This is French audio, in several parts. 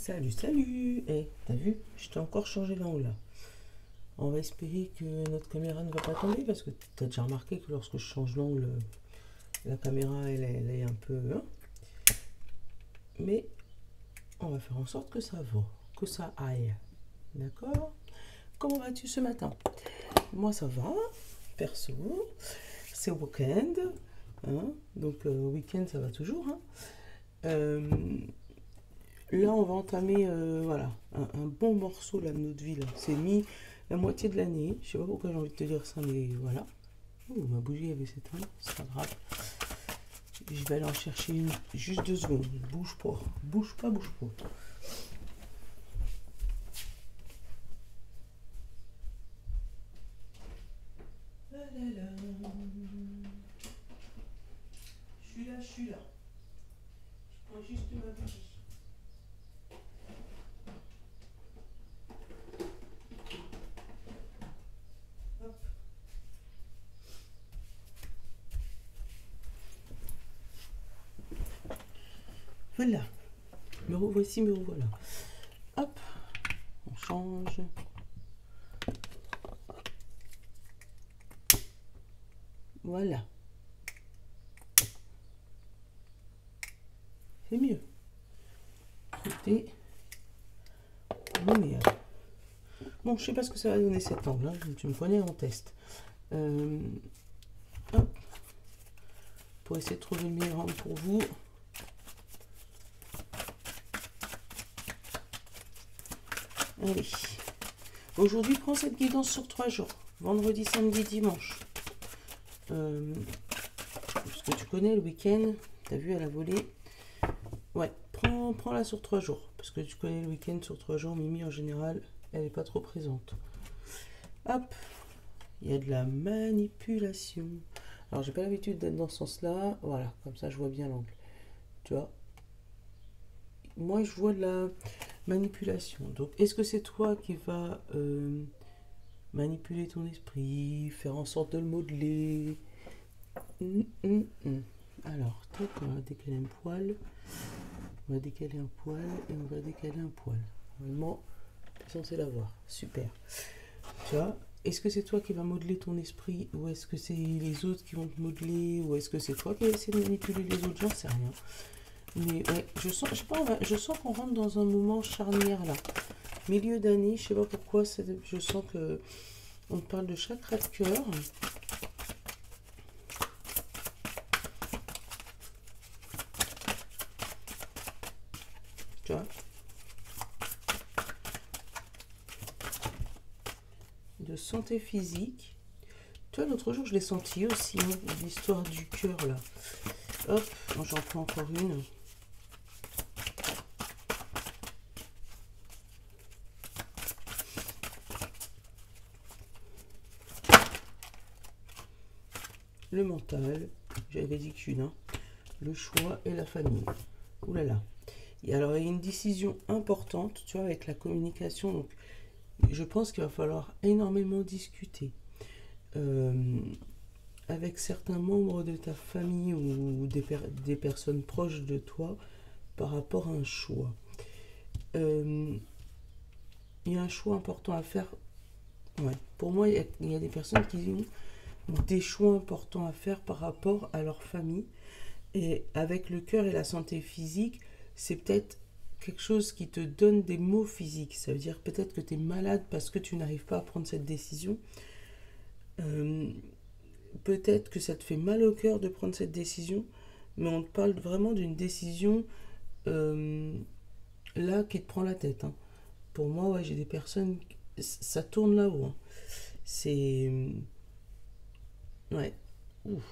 Salut, salut. Eh, t'as vu? Je t'ai encore changé l'angle là. On va espérer que notre caméra ne va pas tomber parce que t'as déjà remarqué que lorsque je change l'angle, la caméra elle est un peu... hein. Mais on va faire en sorte que ça va, que ça aille. D'accord? Comment vas-tu ce matin? Moi ça va, perso. C'est week-end. Hein? Donc week-end ça va toujours. Hein? Là, on va entamer voilà, un bon morceau là, de notre vie. C'est mis la moitié de l'année. Je sais pas pourquoi j'ai envie de te dire ça, mais voilà. Oh, ma bougie avait s'éteint, c'est pas grave. Je vais aller en chercher une, juste 2 secondes. Bouge pas, bouge pas, bouge pas. La, la, la. Je suis là, je suis là. Je prends juste ma bougie. Voilà, me revoici, me revoilà. Hop, on change. Voilà. C'est mieux. C'était meilleur. Bon, je sais pas ce que ça va donner cet angle. Hein. Tu me connais en test. Hop. Pour essayer de trouver le meilleur angle pour vous. Allez. Aujourd'hui, prends cette guidance sur 3 jours. Vendredi, samedi, dimanche. Parce que tu connais le week-end. T'as vu, elle a volé. Ouais, prends-la sur 3 jours. Parce que tu connais le week-end sur 3 jours. Mimi, en général, elle n'est pas trop présente. Hop. Il y a de la manipulation. Alors, j'ai pas l'habitude d'être dans ce sens-là. Voilà, comme ça, je vois bien l'angle. Tu vois? Moi, je vois de la manipulation. Donc, est-ce que c'est toi qui vas manipuler ton esprit, faire en sorte de le modeler? Alors, tac, on va décaler un poil. On va décaler un poil et on va décaler un poil. Normalement, tu es censé l'avoir. Super. Tu vois? Est-ce que c'est toi qui vas modeler ton esprit ou est-ce que c'est les autres qui vont te modeler ou est-ce que c'est toi qui vas essayer de manipuler les autres? J'en sais rien. Mais ouais, je sens, je sais pas, je sens qu'on rentre dans un moment charnière là. Milieu d'année, je sais pas pourquoi, je sens que on parle de chakra de cœur. Tu vois? De santé physique. Tu vois, l'autre jour, je l'ai senti aussi, hein, l'histoire du cœur là. Hop, j'en prends encore une. Le mental, j'avais dit qu'une, hein. Le choix et la famille. Ouh là là. Et alors, il y a une décision importante, tu vois, avec la communication. Donc, je pense qu'il va falloir énormément discuter avec certains membres de ta famille ou des personnes proches de toi par rapport à un choix. Il y a un choix important à faire. Ouais. Pour moi, il y a des personnes qui ont des choix importants à faire par rapport à leur famille. Et avec le cœur et la santé physique, c'est peut-être quelque chose qui te donne des maux physiques. Ça veut dire peut-être que tu es malade parce que tu n'arrives pas à prendre cette décision. Peut-être que ça te fait mal au cœur de prendre cette décision, mais on te parle vraiment d'une décision là qui te prend la tête. Hein. Pour moi, ouais, j'ai des personnes, ça tourne là-haut. Hein. C'est... ouais,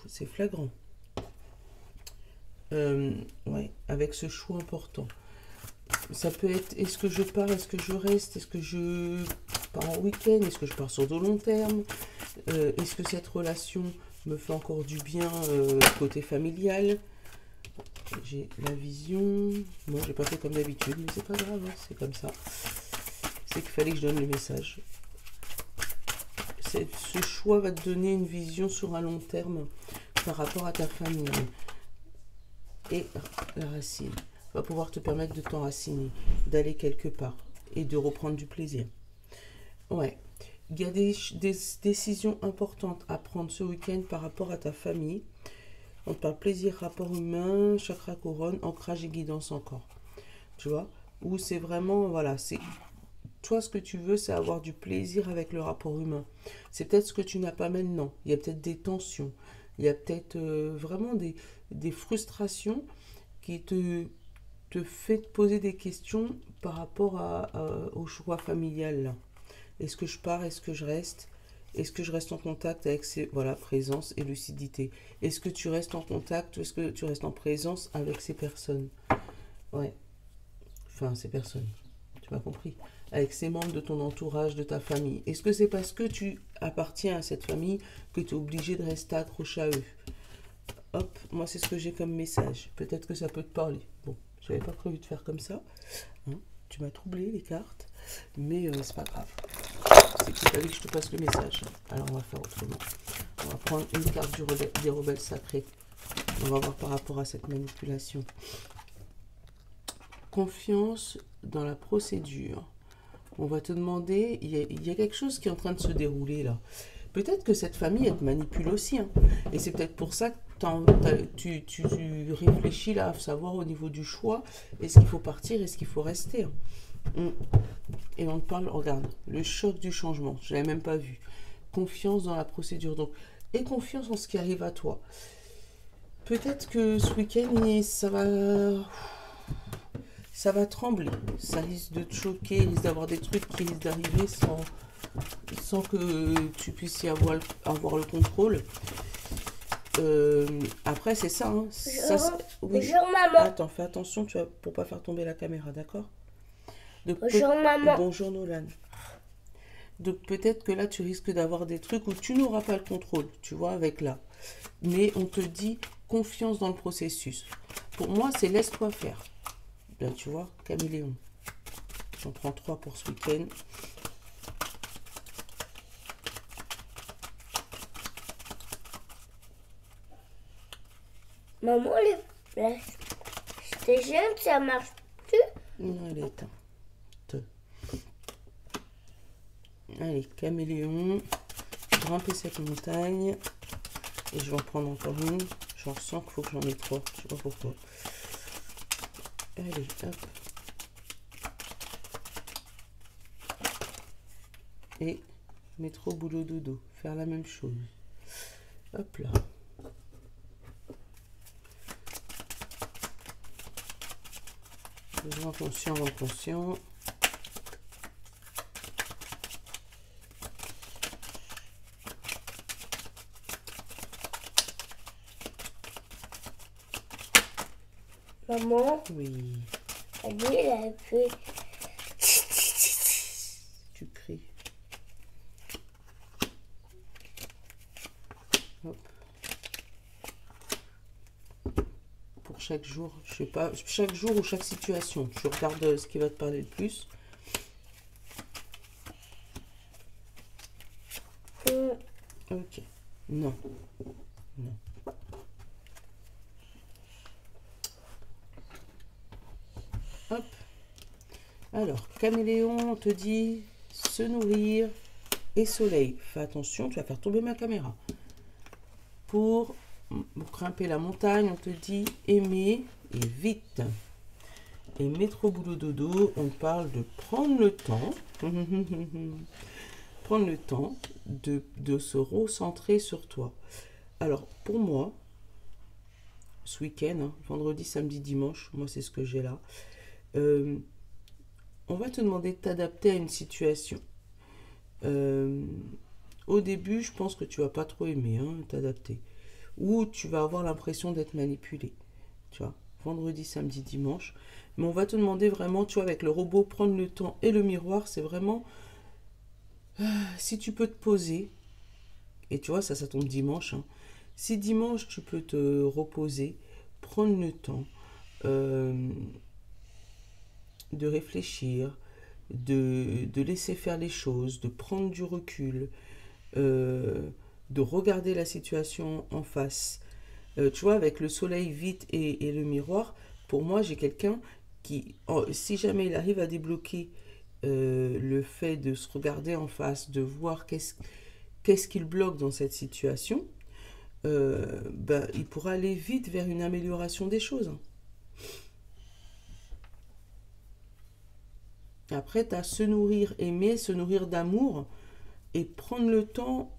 c'est flagrant. Ouais, avec ce choix important. Ça peut être, est-ce que je pars, est-ce que je reste, est-ce que je pars en week-end, est-ce que je pars sur de long terme, est-ce que cette relation me fait encore du bien côté familial. J'ai la vision. Moi, j'ai pas fait comme d'habitude, mais c'est pas grave, hein, c'est comme ça. C'est qu'il fallait que je donne le message. Ce choix va te donner une vision sur un long terme par rapport à ta famille. Et la racine. va pouvoir te permettre de t'enraciner, d'aller quelque part et de reprendre du plaisir. Ouais. Il y a des décisions importantes à prendre ce week-end par rapport à ta famille. On te parle plaisir, rapport humain, chakra couronne, ancrage et guidance encore. Tu vois? Où c'est vraiment, voilà, c'est toi, ce que tu veux, c'est avoir du plaisir avec le rapport humain. C'est peut-être ce que tu n'as pas maintenant. Il y a peut-être des tensions. Il y a peut-être vraiment des frustrations qui te fait te poser des questions par rapport au choix familial. Là. Est-ce que je pars? Est-ce que je reste? Est-ce que je reste en contact avec ces... Voilà, présence et lucidité. Est-ce que tu restes en contact? Est-ce que tu restes en présence avec ces personnes? Ouais. Enfin, ces personnes. Tu m'as compris? Avec ces membres de ton entourage, de ta famille. Est-ce que c'est parce que tu appartiens à cette famille que tu es obligé de rester accroché à eux? Hop, moi c'est ce que j'ai comme message. Peut-être que ça peut te parler. Bon, j'avais pas prévu de faire comme ça. Hein, tu m'as troublé les cartes, mais c'est pas grave. C'est qu'il fallait que je te passe le message. Alors on va faire autrement. On va prendre une carte des rebelles sacrés. On va voir par rapport à cette manipulation. Confiance dans la procédure. On va te demander, il y a quelque chose qui est en train de se dérouler là. Peut-être que cette famille, elle te manipule aussi. Hein. Et c'est peut-être pour ça que tu réfléchis là à savoir au niveau du choix, est-ce qu'il faut partir, est-ce qu'il faut rester. Hein. Et on te parle, regarde, le choc du changement, je ne l'avais même pas vu. Confiance dans la procédure. Donc, et confiance en ce qui arrive à toi. Peut-être que ce week-end, ça va trembler, ça risque de te choquer, il risque d'avoir des trucs qui risquent d'arriver sans que tu puisses y avoir le contrôle. Après, c'est ça. Hein. Oui. Bonjour maman. Attends, fais attention pour pas faire tomber la caméra, d'accord? Bonjour maman. Bonjour Nolan. Donc peut-être que là, tu risques d'avoir des trucs où tu n'auras pas le contrôle, tu vois, avec là. Mais on te dit confiance dans le processus. Pour moi, c'est laisse-toi faire. Là, tu vois, caméléon. J'en prends 3 pour ce week-end. Maman, c'était jeune, ça marche plus? Non, elle est éteinte. Allez, caméléon. Grimper cette montagne. Et je vais en prendre encore une. J'en ressens qu'il faut que j'en ai 3. Je sais pas pourquoi. Allez, hop. Et métro, boulot, dodo. Faire la même chose. Hop là. Besoin conscient, inconscient. Maman, Oui. elle a fait... Tu cries. Hop. Pour chaque jour, je sais pas, chaque jour ou chaque situation. Tu regardes ce qui va te parler le plus. Ok. Non. Non. Hop. Alors, caméléon, on te dit se nourrir et soleil. Fais attention, tu vas faire tomber ma caméra. Pour grimper la montagne, on te dit aimer et vite. Et métro, boulot, dodo, on parle de prendre le temps. Prendre le temps de se recentrer sur toi. Alors, pour moi, ce week-end, hein, vendredi, samedi, dimanche, moi c'est ce que j'ai là. On va te demander de t'adapter à une situation. Au début, je pense que tu vas pas trop aimer t'adapter. Ou tu vas avoir l'impression d'être manipulé. Tu vois, vendredi, samedi, dimanche. Mais on va te demander vraiment, tu vois, avec le robot, prendre le temps et le miroir, c'est vraiment... si tu peux te poser, et tu vois, ça tombe dimanche. Hein, si dimanche, tu peux te reposer, prendre le temps... de réfléchir, de laisser faire les choses, de prendre du recul, de regarder la situation en face. Tu vois, avec le soleil vite et le miroir, pour moi, j'ai quelqu'un qui, si jamais il arrive à débloquer le fait de se regarder en face, de voir qu'est-ce qu'il bloque dans cette situation, ben, il pourra aller vite vers une amélioration des choses. Après, tu as se nourrir, aimer, se nourrir d'amour et prendre le temps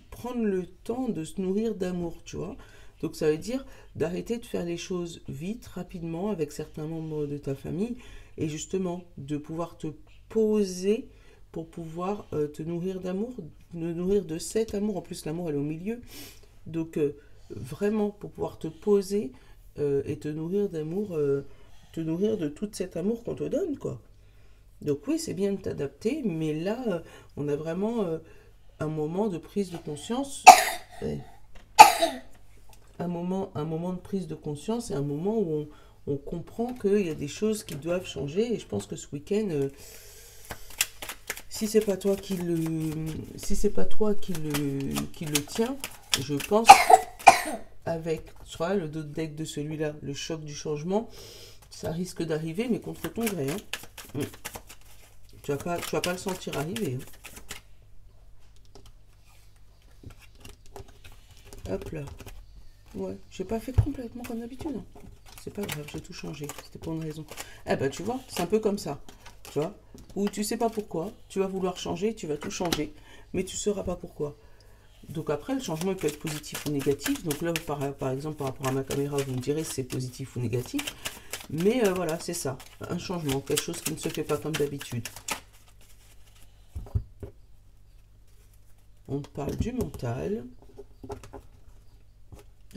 prendre le temps de se nourrir d'amour, tu vois. Donc ça veut dire d'arrêter de faire les choses vite, rapidement, avec certains membres de ta famille, et justement de pouvoir te poser pour pouvoir te nourrir d'amour, te nourrir de cet amour. En plus, l'amour, elle est au milieu. Donc vraiment, pour pouvoir te poser et te nourrir d'amour, te nourrir de tout cet amour qu'on te donne, quoi. Donc oui, c'est bien de t'adapter, mais là, on a vraiment un moment de prise de conscience. Ouais. Un moment de prise de conscience et un moment où on comprend qu'il y a des choses qui doivent changer. Et je pense que ce week-end, si c'est pas toi qui le tiens, je pense avec, tu vois, le dos de deck de celui-là, le choc du changement, ça risque d'arriver, mais contre ton gré. Hein. Tu vas pas le sentir arriver. Hein. Hop là. Ouais, j'ai pas fait complètement comme d'habitude. Hein. C'est pas grave, j'ai tout changé. C'était pour une raison. Eh ben, tu vois, c'est un peu comme ça. Tu vois, où tu sais pas pourquoi, tu vas vouloir changer, tu vas tout changer, mais tu sauras pas pourquoi. Donc après, le changement il peut être positif ou négatif. Donc là, par exemple, par rapport à ma caméra, vous me direz si c'est positif ou négatif. Mais voilà, c'est ça. Un changement, quelque chose qui ne se fait pas comme d'habitude. On parle du mental.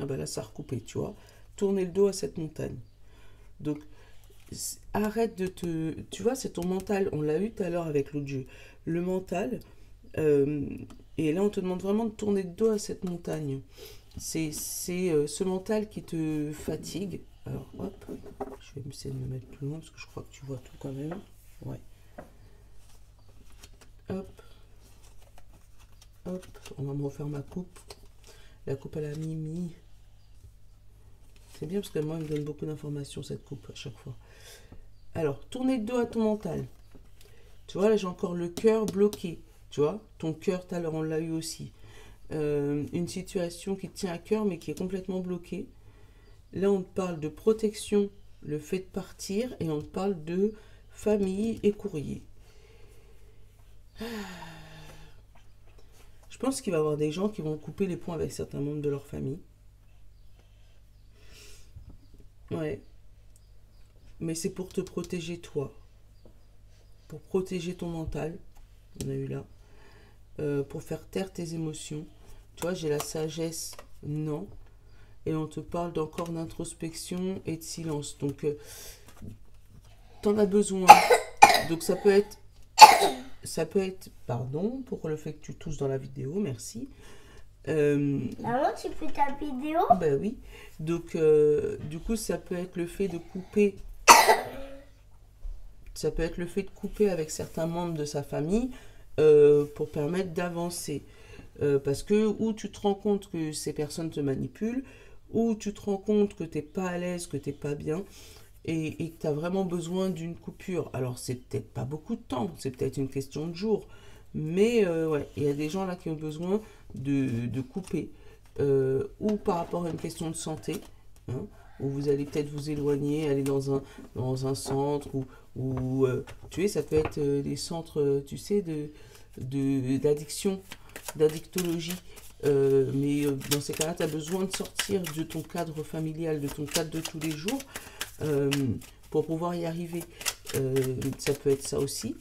Ah ben là, ça a recoupé, tu vois. Tourner le dos à cette montagne. Donc, arrête de te... Tu vois, c'est ton mental. On l'a eu tout à l'heure avec l'autre jeu. Le mental... et là, on te demande vraiment de tourner le dos à cette montagne. C'est ce mental qui te fatigue. Alors, hop, je vais essayer de me mettre plus loin parce que je crois que tu vois tout quand même. Ouais. Hop. Hop, on va me refaire ma coupe. La coupe à la Mimi. C'est bien parce que moi, elle me donne beaucoup d'informations, cette coupe, à chaque fois. Alors, tourner le dos à ton mental. Tu vois, là, j'ai encore le cœur bloqué. Tu vois, ton cœur, tout à l'heure, on l'a eu aussi. Une situation qui te tient à cœur, mais qui est complètement bloquée. Là, on te parle de protection, le fait de partir, et on te parle de famille et courrier. Je pense qu'il va y avoir des gens qui vont couper les ponts avec certains membres de leur famille. Ouais. Mais c'est pour te protéger toi. Pour protéger ton mental. On a eu là. Pour faire taire tes émotions. Tu vois, j'ai la sagesse. Non. Et on te parle d'encore d'introspection et de silence. Donc, t'en as besoin. Donc, ça peut être, pardon, pour le fait que tu tousses dans la vidéo, merci. Maman, tu fais ta vidéo? Ben oui. Donc, du coup, ça peut être le fait de couper. Ça peut être le fait de couper avec certains membres de sa famille pour permettre d'avancer. Parce que, ou tu te rends compte que ces personnes te manipulent, ou tu te rends compte que tu n'es pas à l'aise, que tu n'es pas bien, et que tu as vraiment besoin d'une coupure. Alors, c'est peut-être pas beaucoup de temps, c'est peut-être une question de jours, mais ouais, il y a des gens là qui ont besoin de couper, ou par rapport à une question de santé, hein, où vous allez peut-être vous éloigner, aller dans un centre, ou tu sais, ça peut être des centres, tu sais, d'addiction, d'addictologie. Mais dans ces cas-là, tu as besoin de sortir de ton cadre familial, de ton cadre de tous les jours, pour pouvoir y arriver. Ça peut être ça aussi.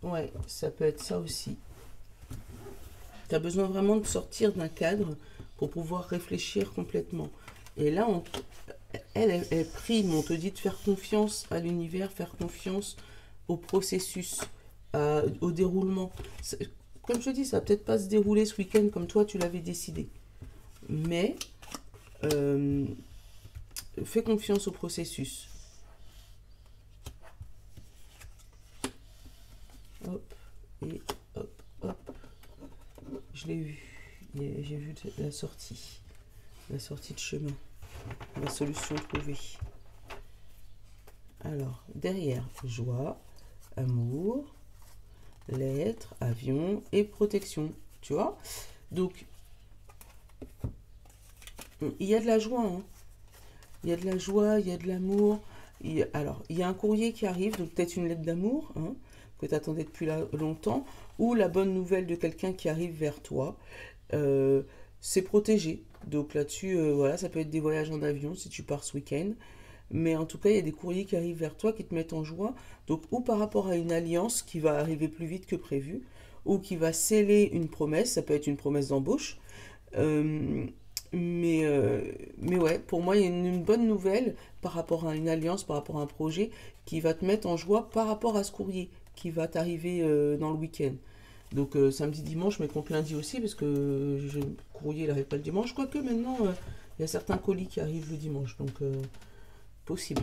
Ouais, ça peut être ça aussi. Tu as besoin vraiment de sortir d'un cadre pour pouvoir réfléchir complètement. Et là, elle prime, on te dit de faire confiance à l'univers, faire confiance au processus, au déroulement. Comme je te dis, ça va peut-être pas se dérouler ce week-end comme toi tu l'avais décidé. Mais fais confiance au processus. Hop. Et hop, hop. Je l'ai vu. J'ai vu la sortie. La sortie de chemin. La solution trouvée. Alors, derrière, joie, amour, lettres, avion et protection. Tu vois? Donc, il y a de la joie. Hein. Il y a de la joie, il y a de l'amour. Alors, il y a un courrier qui arrive, donc peut-être une lettre d'amour, hein, que tu attendais depuis longtemps, ou la bonne nouvelle de quelqu'un qui arrive vers toi. C'est protégé. Donc là-dessus, voilà, ça peut être des voyages en avion si tu pars ce week-end. Mais en tout cas, il y a des courriers qui arrivent vers toi qui te mettent en joie. Donc, ou par rapport à une alliance qui va arriver plus vite que prévu, ou qui va sceller une promesse, ça peut être une promesse d'embauche. Euh, mais ouais, pour moi, il y a une bonne nouvelle par rapport à une alliance, par rapport à un projet qui va te mettre en joie par rapport à ce courrier qui va t'arriver dans le week-end. Donc samedi, dimanche, mais compte lundi aussi, parce que le courrier n'arrive pas le dimanche. Quoique maintenant, il y a certains colis qui arrivent le dimanche, donc possible.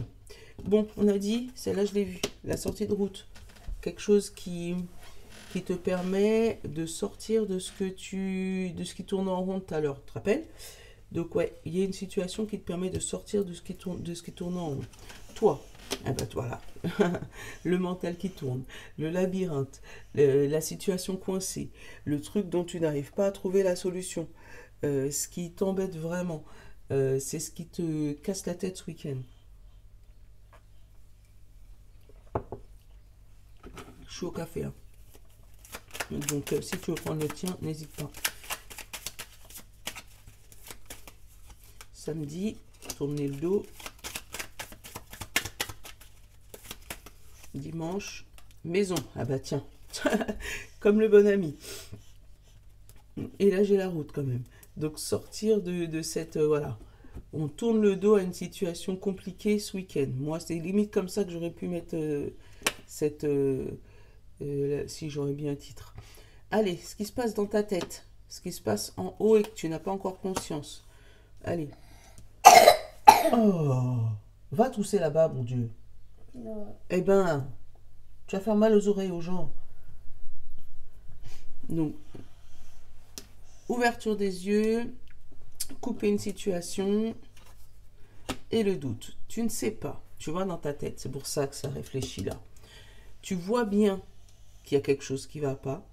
Bon, on a dit, celle-là je l'ai vue, la sortie de route. Quelque chose qui te permet de sortir de ce qui tourne en rond tout à l'heure, tu te rappelles? Donc ouais, il y a une situation qui te permet de sortir de ce qui tourne en rond. Toi, eh ben voilà, le mental qui tourne, le labyrinthe, la situation coincée, le truc dont tu n'arrives pas à trouver la solution, ce qui t'embête vraiment, c'est ce qui te casse la tête ce week-end. Je suis au café, hein. Donc si tu veux prendre le tien, n'hésite pas. Samedi, tourner le dos. Dimanche, maison. Ah bah tiens, comme le bon ami. Et là, j'ai la route quand même. Donc sortir de cette... voilà. On tourne le dos à une situation compliquée ce week-end. Moi, c'est limite comme ça que j'aurais pu mettre cette... si j'aurais bien un titre. Allez, ce qui se passe dans ta tête. Ce qui se passe en haut et que tu n'as pas encore conscience. Allez. Oh, va tousser là-bas, mon Dieu. Non. Eh ben, tu vas faire mal aux oreilles aux gens. Donc, ouverture des yeux, couper une situation et le doute. Tu ne sais pas, tu vois dans ta tête, c'est pour ça que ça réfléchit là. Tu vois bien qu'il y a quelque chose qui ne va pas.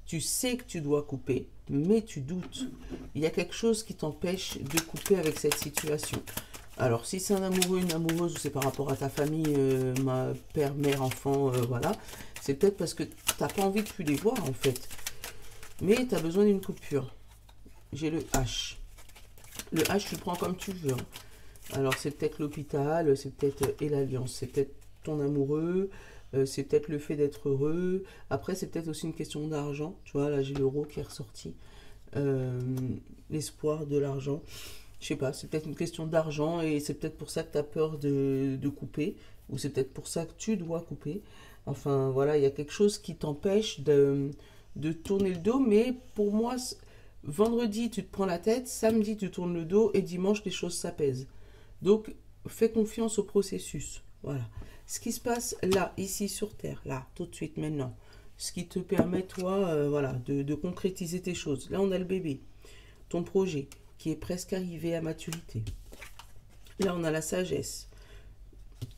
Tu sais que tu dois couper, mais tu doutes. Il y a quelque chose qui t'empêche de couper avec cette situation. Alors, si c'est un amoureux, une amoureuse, ou c'est par rapport à ta famille, ma père, mère, enfant, voilà, c'est peut-être parce que tu n'as pas envie de plus les voir, en fait. Mais tu as besoin d'une coupure. J'ai le H. Le H, tu le prends comme tu veux. Hein. Alors, c'est peut-être l'hôpital, c'est peut-être et l'alliance, c'est peut-être ton amoureux, c'est peut-être le fait d'être heureux. Après, c'est peut-être aussi une question d'argent. Tu vois, là, j'ai l'euro qui est ressorti. L'espoir de l'argent. Je sais pas, c'est peut-être une question d'argent et c'est peut-être pour ça que tu as peur de couper, ou c'est peut-être pour ça que tu dois couper. Enfin, voilà, il y a quelque chose qui t'empêche de tourner le dos, mais pour moi, vendredi, tu te prends la tête, samedi, tu tournes le dos et dimanche, les choses s'apaisent. Donc, fais confiance au processus. Voilà. Ce qui se passe là, ici sur Terre, là, tout de suite, maintenant, ce qui te permet, toi, voilà, de concrétiser tes choses. Là, on a le bébé, ton projet qui est presque arrivé à maturité. Là, on a la sagesse.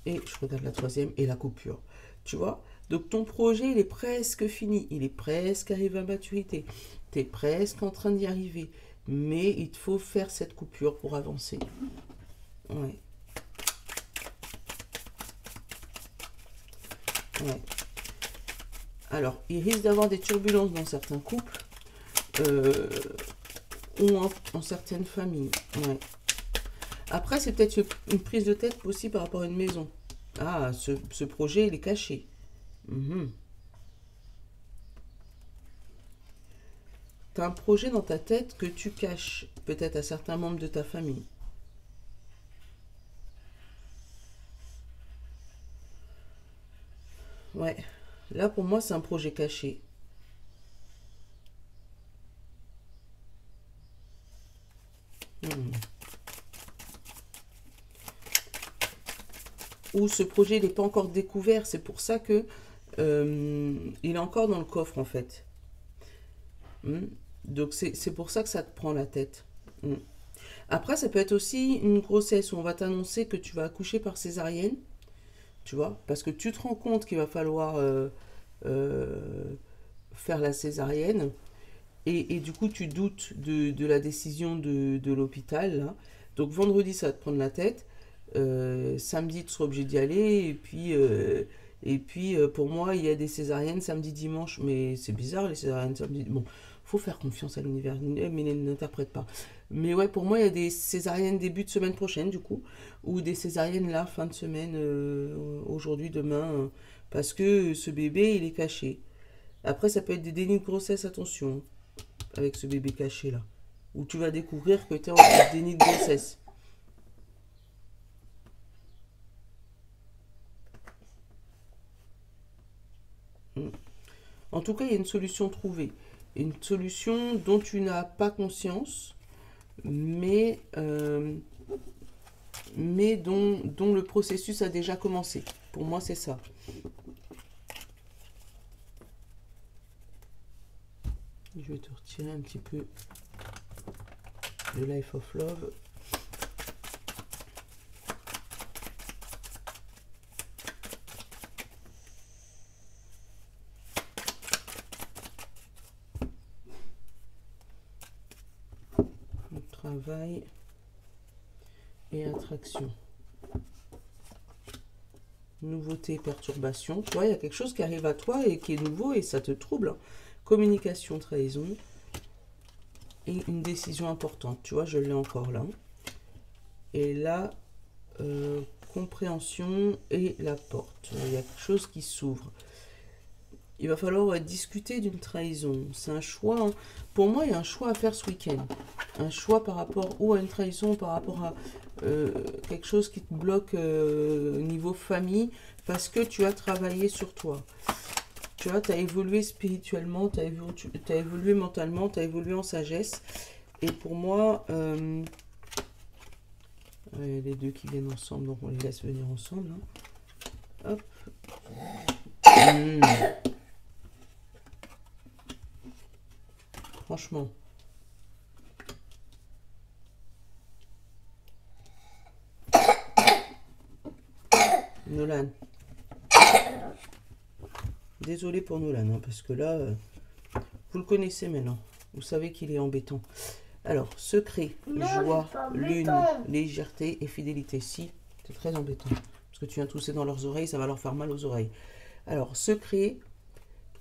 Et je regarde la troisième et la coupure. Tu vois? Donc, ton projet, il est presque fini. Il est presque arrivé à maturité. Tu es presque en train d'y arriver. Mais il te faut faire cette coupure pour avancer. Ouais. Ouais. Alors, il risque d'avoir des turbulences dans certains couples. Ou en certaines familles. Ouais. Après, c'est peut-être une prise de tête aussi par rapport à une maison. Ah, ce projet, il est caché. Tu as un projet dans ta tête que tu caches peut-être à certains membres de ta famille. Ouais. Là, pour moi, c'est un projet caché. Ou ce projet n'est pas encore découvert. C'est pour ça que il est encore dans le coffre en fait. Donc c'est pour ça que ça te prend la tête. Après, ça peut être aussi une grossesse où on va t'annoncer que tu vas accoucher par césarienne, tu vois, parce que tu te rends compte qu'il va falloir faire la césarienne, et du coup, tu doutes de la décision de l'hôpital, là. Donc, vendredi, ça va te prendre la tête. Samedi, tu seras obligé d'y aller, et puis pour moi, il y a des césariennes samedi, dimanche, mais c'est bizarre, les césariennes samedi. Bon, faut faire confiance à l'univers, mais n'interprète pas. Mais ouais, pour moi, il y a des césariennes début de semaine prochaine, du coup, ou des césariennes là, fin de semaine, aujourd'hui, demain, parce que ce bébé, il est caché. Après, ça peut être des dénis de grossesse, attention, hein, avec ce bébé caché là, où tu vas découvrir que tu es en déni de grossesse. En tout cas, il y a une solution trouvée. Une solution dont tu n'as pas conscience, mais dont le processus a déjà commencé. Pour moi, c'est ça. Je vais te retirer un petit peu le Life of Love. Travail et attraction. Nouveauté, perturbation. Tu vois, il y a quelque chose qui arrive à toi et qui est nouveau et ça te trouble. Communication, trahison. Et une décision importante. Tu vois, je l'ai encore là. Et là, compréhension et la porte. Il y a quelque chose qui s'ouvre. Il va falloir discuter d'une trahison. C'est un choix. Hein. Pour moi, il y a un choix à faire ce week-end. Un choix par rapport ou à une trahison, par rapport à quelque chose qui te bloque niveau famille, parce que tu as travaillé sur toi. Tu vois, tu as évolué spirituellement, tu as évolué mentalement, tu as évolué en sagesse. Et pour moi, les deux qui viennent ensemble, donc on les laisse venir ensemble. Hein. Hop. Franchement. Nolan. Désolé pour Nolan, hein, parce que là, vous le connaissez maintenant. Vous savez qu'il est embêtant. Alors, secret, joie, lune, légèreté et fidélité. Si, c'est très embêtant. Parce que tu viens tousser dans leurs oreilles, ça va leur faire mal aux oreilles. Alors, secret,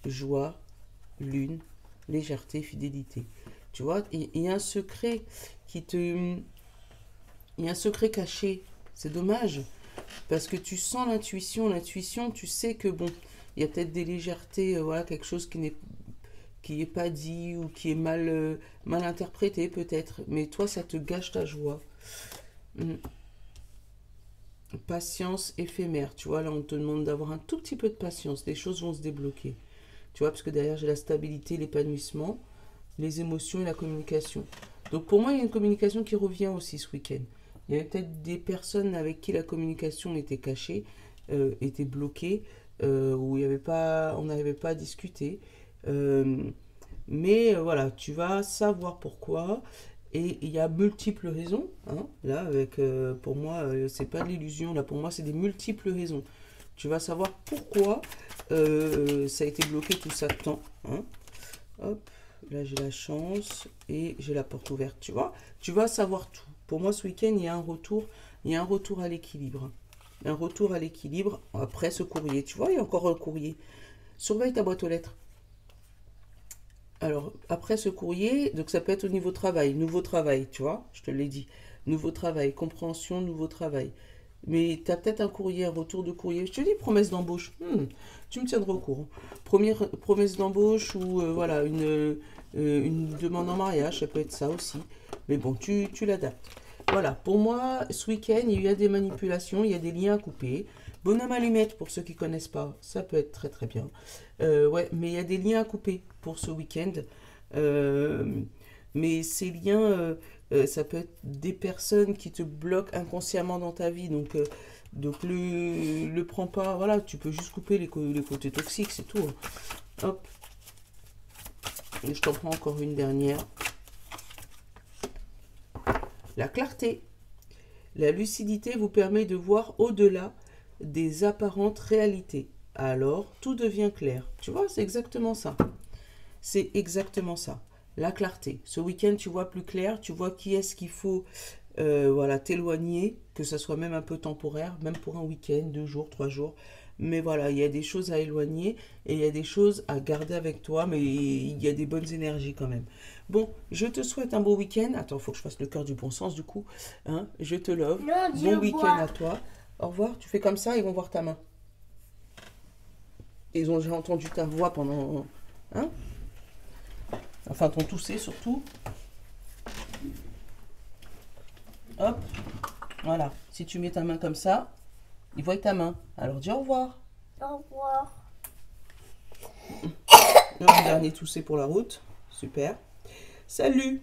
joie, lune, légèreté, fidélité. Tu vois, il y a un secret il y a un secret caché. C'est dommage. Parce que tu sens l'intuition. L'intuition, tu sais que, bon, il y a peut-être des légèretés, voilà, quelque chose qui n'est pas dit ou qui est mal interprété peut-être. Mais toi, ça te gâche ta joie. Patience éphémère. Tu vois, là, on te demande d'avoir un tout petit peu de patience. Les choses vont se débloquer. Tu vois, parce que derrière, j'ai la stabilité, l'épanouissement, les émotions et la communication. Donc, pour moi, il y a une communication qui revient aussi ce week-end. Il y avait peut-être des personnes avec qui la communication était cachée, était bloquée, où on n'arrivait pas à discuter. Mais voilà, tu vas savoir pourquoi. Et il y a multiples raisons. Hein, là, pour moi, c'est pas de l'illusion. Là, pour moi, c'est des multiples raisons. Tu vas savoir pourquoi ça a été bloqué tout ça de temps. Hein. Hop, là, j'ai la chance et j'ai la porte ouverte. Tu vois, tu vas savoir tout. Pour moi, ce week-end, il y a un retour à l'équilibre. Un retour à l'équilibre après ce courrier. Tu vois, il y a encore un courrier. Surveille ta boîte aux lettres. Alors, après ce courrier, donc ça peut être au niveau travail, nouveau travail, tu vois, je te l'ai dit. Nouveau travail, compréhension, nouveau travail. Mais tu as peut-être un courrier, un retour de courrier. Je te dis promesse d'embauche. Tu me tiendras au courant. Promesse d'embauche ou voilà, une demande en mariage, ça peut être ça aussi. Mais bon, tu l'adaptes. Voilà, pour moi, ce week-end, il y a des manipulations, il y a des liens à couper. Bonhomme allumette, pour ceux qui ne connaissent pas, ça peut être très très bien. Ouais, mais il y a des liens à couper pour ce week-end. Mais ces liens, ça peut être des personnes qui te bloquent inconsciemment dans ta vie. Donc le prends pas. Voilà, tu peux juste couper les côtés toxiques, c'est tout. Hein. Hop. Et je t'en prends encore une dernière. La clarté. La lucidité vous permet de voir au-delà des apparentes réalités. Alors, tout devient clair. Tu vois, c'est exactement ça. C'est exactement ça. La clarté. Ce week-end, tu vois plus clair. Tu vois qui est-ce qu'il faut voilà, t'éloigner, que ça soit même un peu temporaire, même pour un week-end, 2 jours, 3 jours. Mais voilà, il y a des choses à éloigner et il y a des choses à garder avec toi, mais il y a des bonnes énergies quand même. Bon, je te souhaite un beau week-end. Attends, il faut que je fasse le cœur du bon sens du coup. Hein, je te love. Bon week-end à toi. Au revoir. Tu fais comme ça, ils vont voir ta main. Ils ont déjà entendu ta voix pendant... Hein? Enfin, ton tousser surtout. Hop. Voilà. Si tu mets ta main comme ça, ils voient ta main. Alors dis au revoir. Au revoir. Le dernier toussé pour la route. Super. Salut.